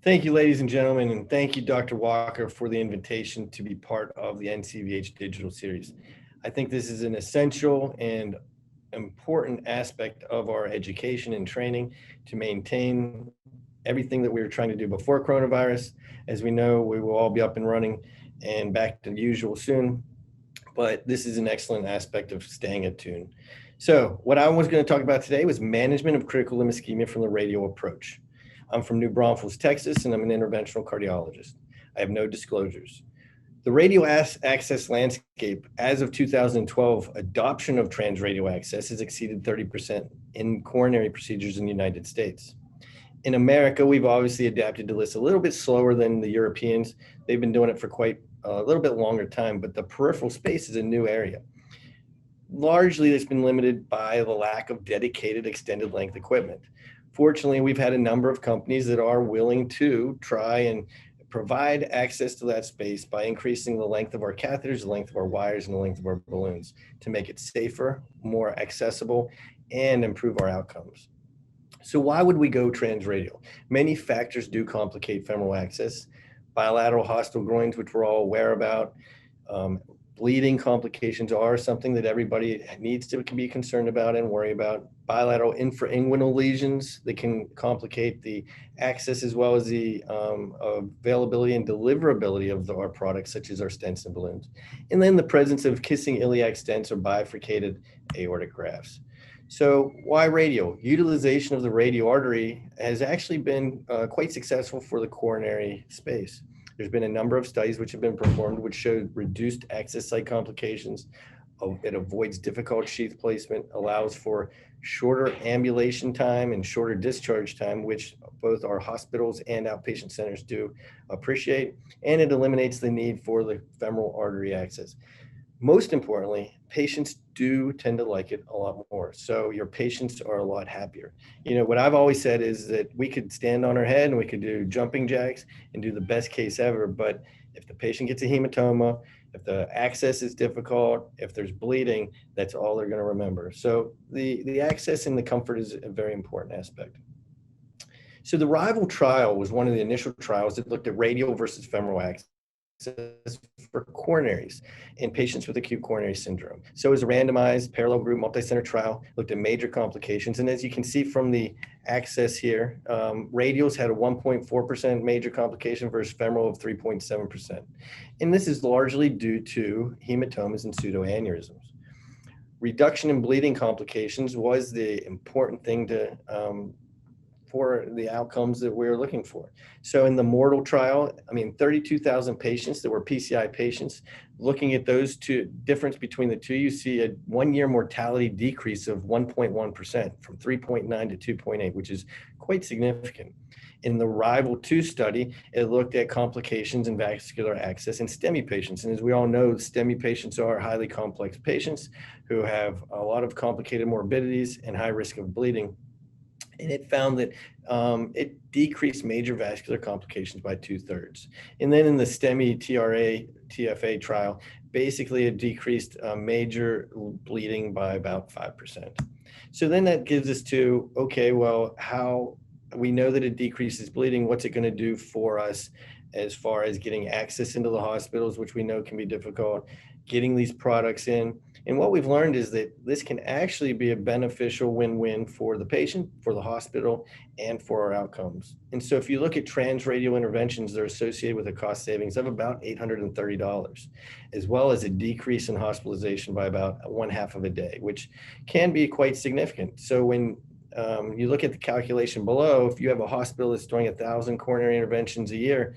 Thank you, ladies and gentlemen, and thank you, Dr. Walker, for the invitation to be part of the NCVH Digital Series. I think this is an essential and important aspect of our education and training to maintain everything that we were trying to do before coronavirus. As we know, we will all be up and running and back to usual soon, but this is an excellent aspect of staying attuned. So what I was going to talk about today was management of critical limb ischemia from the radial approach. I'm from New Braunfels, Texas, and I'm an interventional cardiologist. I have no disclosures. The radial access landscape, as of 2012, adoption of transradial access has exceeded 30% in coronary procedures in the United States. In America, we've obviously adapted to this a little bit slower than the Europeans. They've been doing it for quite a little bit longer time, but the peripheral space is a new area. Largely, it's been limited by the lack of dedicated extended length equipment. Fortunately, we've had a number of companies that are willing to try and provide access to that space by increasing the length of our catheters, the length of our wires, and the length of our balloons to make it safer, more accessible, and improve our outcomes. So why would we go transradial? Many factors do complicate femoral access. Bilateral hostile groins, which we're all aware about. Bleeding complications are something that everybody needs to be concerned about and worry about. Bilateral infrainguinal lesions that can complicate the access as well as the availability and deliverability of our products, such as our stents and balloons. And then the presence of kissing iliac stents or bifurcated aortic grafts. So why radial? Utilization of the radial artery has actually been quite successful for the coronary space. There's been a number of studies which have been performed which showed reduced access site complications. It avoids difficult sheath placement, allows for shorter ambulation time and shorter discharge time, which both our hospitals and outpatient centers do appreciate, and it eliminates the need for the femoral artery access. Most importantly, patients do tend to like it a lot more. So your patients are a lot happier. You know, what I've always said is that we could stand on our head and we could do jumping jacks and do the best case ever. But if the patient gets a hematoma, if the access is difficult, if there's bleeding, that's all they're going to remember. So the access and the comfort is a very important aspect. So the RIWAL trial was one of the initial trials that looked at radial versus femoral access for coronaries in patients with acute coronary syndrome. So it was a randomized parallel group multi-center trial, looked at major complications. And as you can see from the access here, radials had a 1.4% major complication versus femoral of 3.7%. And this is largely due to hematomas and pseudoaneurysms. Reduction in bleeding complications was the important thing to for the outcomes that we're looking for. So in the mortal trial, 32,000 patients that were PCI patients, looking at those two difference between the two, you see a 1-year mortality decrease of 1.1% from 3.9 to 2.8, which is quite significant. In the RIWAL 2 study, it looked at complications in vascular access in STEMI patients. And as we all know, STEMI patients are highly complex patients who have a lot of complicated morbidities and high risk of bleeding. And it found that it decreased major vascular complications by 2/3. And then in the STEMI TRA-TFA trial, basically it decreased major bleeding by about 5%. So then that gives us to, okay, well, how we know that it decreases bleeding, what's it going to do for us as far as getting access into the hospitals, which we know can be difficult, getting these products in. And what we've learned is that this can actually be a beneficial win-win for the patient, for the hospital, and for our outcomes. And so if you look at transradial interventions, they're associated with a cost savings of about $830, as well as a decrease in hospitalization by about 1/2 of a day, which can be quite significant. So when you look at the calculation below, if you have a hospital that's doing 1,000 coronary interventions a year,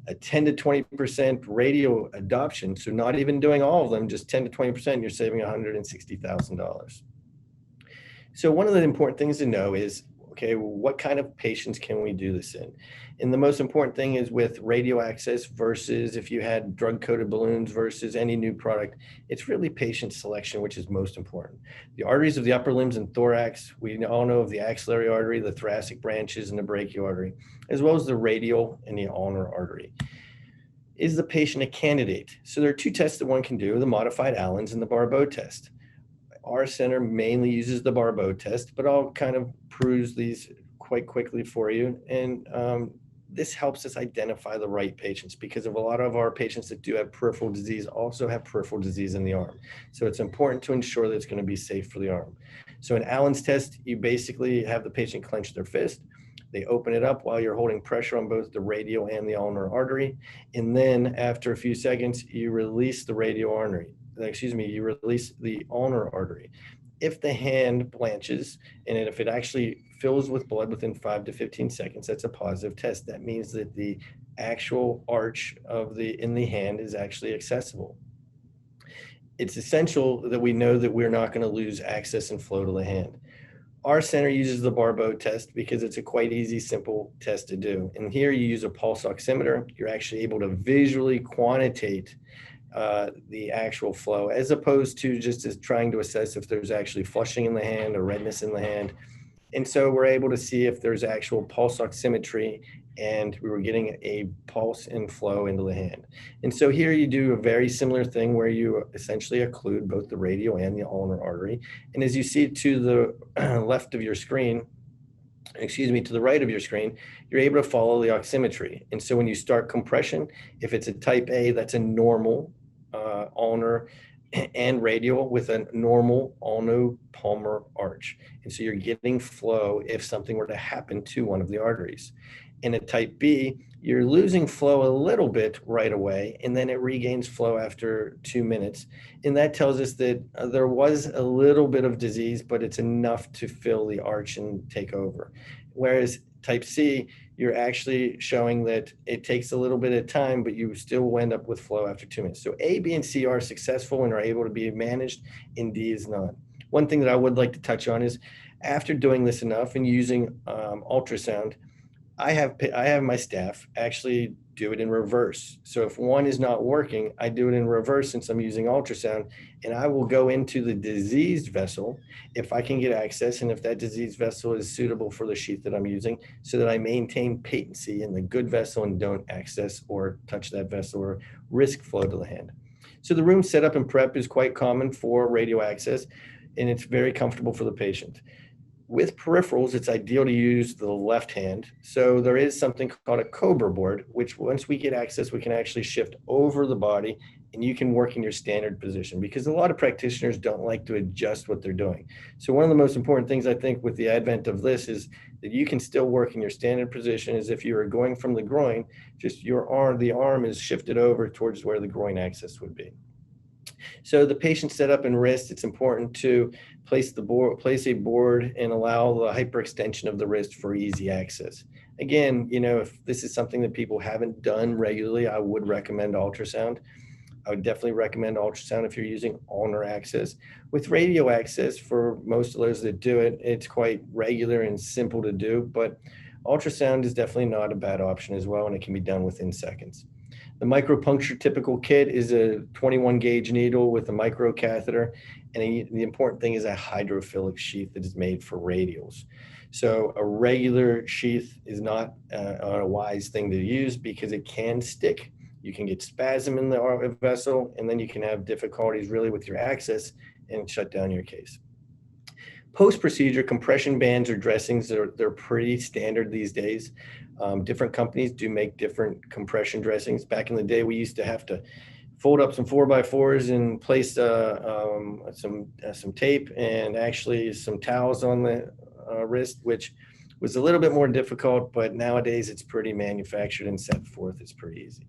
a 10 to 20% radial adoption, so not even doing all of them, just 10 to 20%, you're saving $160,000. So one of the important things to know is, okay, well, what kind of patients can we do this in? And the most important thing is with radial access versus if you had drug-coated balloons versus any new product, it's really patient selection, which is most important. The arteries of the upper limbs and thorax, we all know of the axillary artery, the thoracic branches, and the brachial artery, as well as the radial and the ulnar artery. Is the patient a candidate? So there are 2 tests that one can do, the modified Allen's and the BARBEAU test. Our center mainly uses the BARBEAU test, but I'll kind of peruse these quite quickly for you. And this helps us identify the right patients, because of a lot of our patients that do have peripheral disease also have peripheral disease in the arm. So it's important to ensure that it's going to be safe for the arm. So in Allen's test, you basically have the patient clench their fist. They open it up while you're holding pressure on both the radial and the ulnar artery. And then after a few seconds, you release the radial artery. You release the ulnar artery. If the hand blanches and if it actually fills with blood within 5 to 15 seconds, that's a positive test. That means that the actual arch in the hand is actually accessible. It's essential that we know that we're not going to lose access and flow to the hand. Our center uses the BARBEAU test because it's a quite easy, simple test to do. And here you use a pulse oximeter. You're actually able to visually quantitate the actual flow, as opposed to just as trying to assess if there's actually flushing in the hand or redness in the hand. And so we're able to see if there's actual pulse oximetry, and we were getting a pulse and flow into the hand. And so here you do a very similar thing where you essentially occlude both the radial and the ulnar artery. And as you see to the left of your screen, to the right of your screen, you're able to follow the oximetry. And so when you start compression, if it's a type A, that's a normal ulnar and radial with a normal ulno-palmar arch. And so you're getting flow if something were to happen to one of the arteries. In a type B, you're losing flow a little bit right away, and then it regains flow after 2 minutes. And that tells us that there was a little bit of disease, but it's enough to fill the arch and take over. Whereas type C, you're actually showing that it takes a little bit of time, but you still end up with flow after 2 minutes. So A, B, and C are successful and are able to be managed, and D is not. One thing that I would like to touch on is after doing this enough and using ultrasound, I have my staff actually do it in reverse. So if one is not working, I do it in reverse since I'm using ultrasound, and I will go into the diseased vessel if I can get access and if that diseased vessel is suitable for the sheath that I'm using, so that I maintain patency in the good vessel and don't access or touch that vessel or risk flow to the hand. So the room setup and prep is quite common for radial access, and it's very comfortable for the patient. With peripherals, it's ideal to use the left hand. So there is something called a Cobra board, which once we get access, we can actually shift over the body and you can work in your standard position, because a lot of practitioners don't like to adjust what they're doing. So one of the most important things I think with the advent of this is that you can still work in your standard position as if you were going from the groin, just the arm is shifted over towards where the groin access would be. So the patient setup and wrist, it's important to place a board and allow the hyperextension of the wrist for easy access. Again, if this is something that people haven't done regularly, I would recommend ultrasound. I would definitely recommend ultrasound if you're using ulnar access. With radial access, for most of those that do it, it's quite regular and simple to do, but ultrasound is definitely not a bad option as well, and it can be done within seconds. The micropuncture typical kit is a 21 gauge needle with a micro catheter. And the important thing is a hydrophilic sheath that is made for radials. So a regular sheath is not a wise thing to use because it can stick. You can get spasm in the vessel, and then you can have difficulties really with your access and shut down your case. Post-procedure compression bands or dressings, they're pretty standard these days. Different companies do make different compression dressings. Back in the day, we used to have to fold up some 4x4s and place some tape and actually some towels on the wrist, which was a little bit more difficult, but nowadays it's pretty manufactured and set forth. It's pretty easy.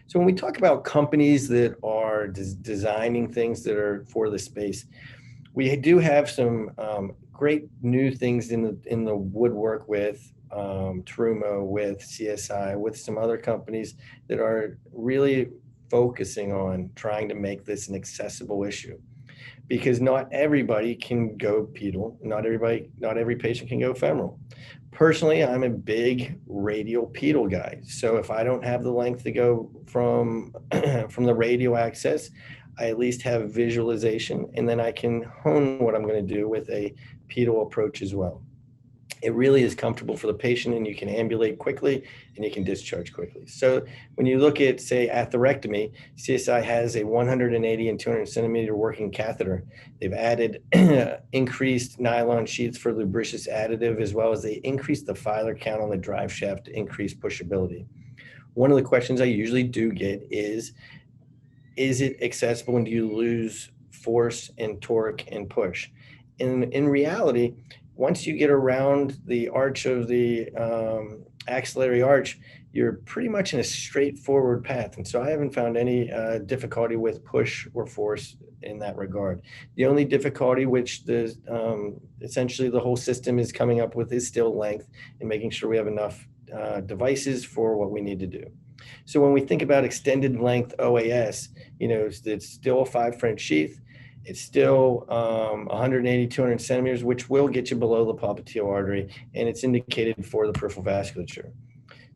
So when we talk about companies that are designing things that are for the space, we do have some great new things in the woodwork with Terumo, with CSI, with some other companies that are really focusing on trying to make this an accessible issue, because not everybody can go pedal. Not every patient can go femoral. Personally, I'm a big radial pedal guy. So if I don't have the length to go from the radial access, I at least have visualization, and then I can hone what I'm going to do with a pedal approach as well. it really is comfortable for the patient, and you can ambulate quickly and you can discharge quickly. So when you look at, say, atherectomy, CSI has a 180 and 200 centimeter working catheter. They've added increased nylon sheaths for lubricious additive, as well as they increased the filer count on the drive shaft to increase pushability. One of the questions I usually do get is it accessible, and do you lose force and torque and push? In reality, once you get around the arch of the axillary arch, you're pretty much in a straightforward path. And so I haven't found any difficulty with push or force in that regard. The only difficulty which essentially the whole system is coming up with is still length and making sure we have enough devices for what we need to do. So when we think about extended length OAS, it's still a 5 French sheath. It's still 180, 200 centimeters, which will get you below the popliteal artery, and it's indicated for the peripheral vasculature.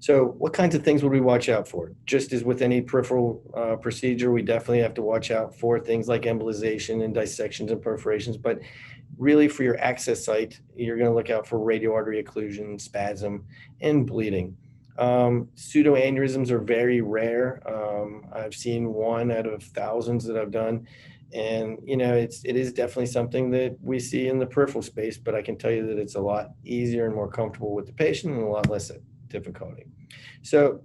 So what kinds of things would we watch out for? Just as with any peripheral procedure, we definitely have to watch out for things like embolization and dissections and perforations, but really for your access site, you're going to look out for radial artery occlusion, spasm, and bleeding. Pseudoaneurysms are very rare. I've seen 1 out of thousands that I've done. And, it is definitely something that we see in the peripheral space, but I can tell you that it's a lot easier and more comfortable with the patient and a lot less difficulty. So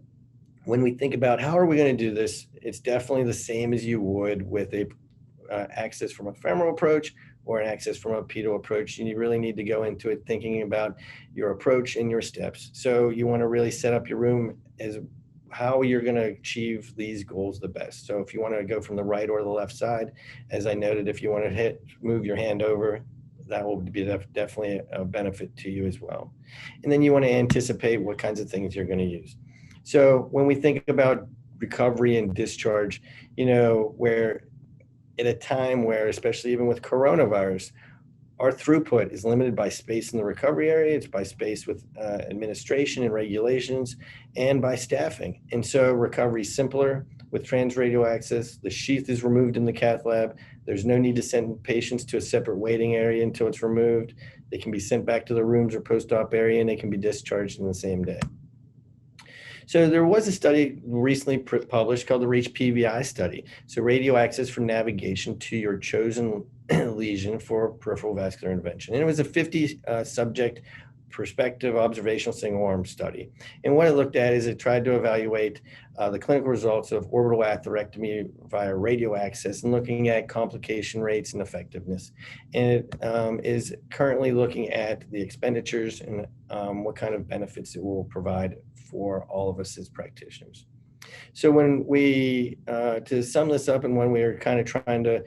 when we think about how are we going to do this, it's definitely the same as you would with a access from a femoral approach or an access from a pedal approach. And you really need to go into it thinking about your approach and your steps. So you want to really set up your room as how you're going to achieve these goals the best. So if you want to go from the right or the left side, as I noted, if you want to move your hand over, that will be definitely a benefit to you as well. And then you want to anticipate what kinds of things you're going to use. So when we think about recovery and discharge, where at a time where, especially even with coronavirus, our throughput is limited by space in the recovery area. It's by space with administration and regulations, and by staffing. And so recovery is simpler with transradial access. The sheath is removed in the cath lab. There's no need to send patients to a separate waiting area until it's removed. They can be sent back to the rooms or post-op area, and they can be discharged in the same day. So there was a study recently published called the REACH PVI study. So radial access for navigation to your chosen lesion for peripheral vascular intervention. And it was a 50 subject prospective observational single arm study. And what it looked at is it tried to evaluate the clinical results of orbital atherectomy via radial access and looking at complication rates and effectiveness. And it is currently looking at the expenditures and what kind of benefits it will provide for all of us as practitioners. So when we, to sum this up, and when we are kind of trying to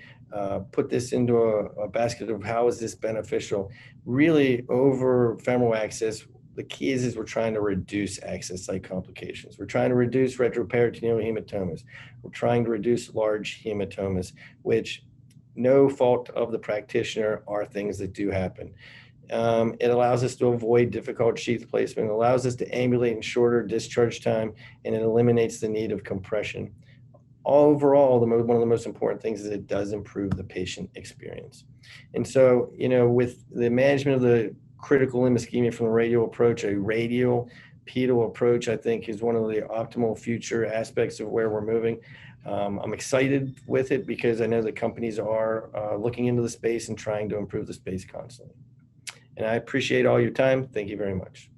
put this into a basket of how is this beneficial, really over femoral access, the key is we're trying to reduce access site complications. We're trying to reduce retroperitoneal hematomas. We're trying to reduce large hematomas, which no fault of the practitioner are things that do happen. It allows us to avoid difficult sheath placement. It allows us to ambulate in shorter discharge time, and it eliminates the need of compression. Overall, one of the most important things is it does improve the patient experience. And so, with the management of the critical limb ischemia from the radial approach, a radial pedal approach, I think, is one of the optimal future aspects of where we're moving. I'm excited with it because I know that companies are looking into the space and trying to improve the space constantly. And I appreciate all your time. Thank you very much.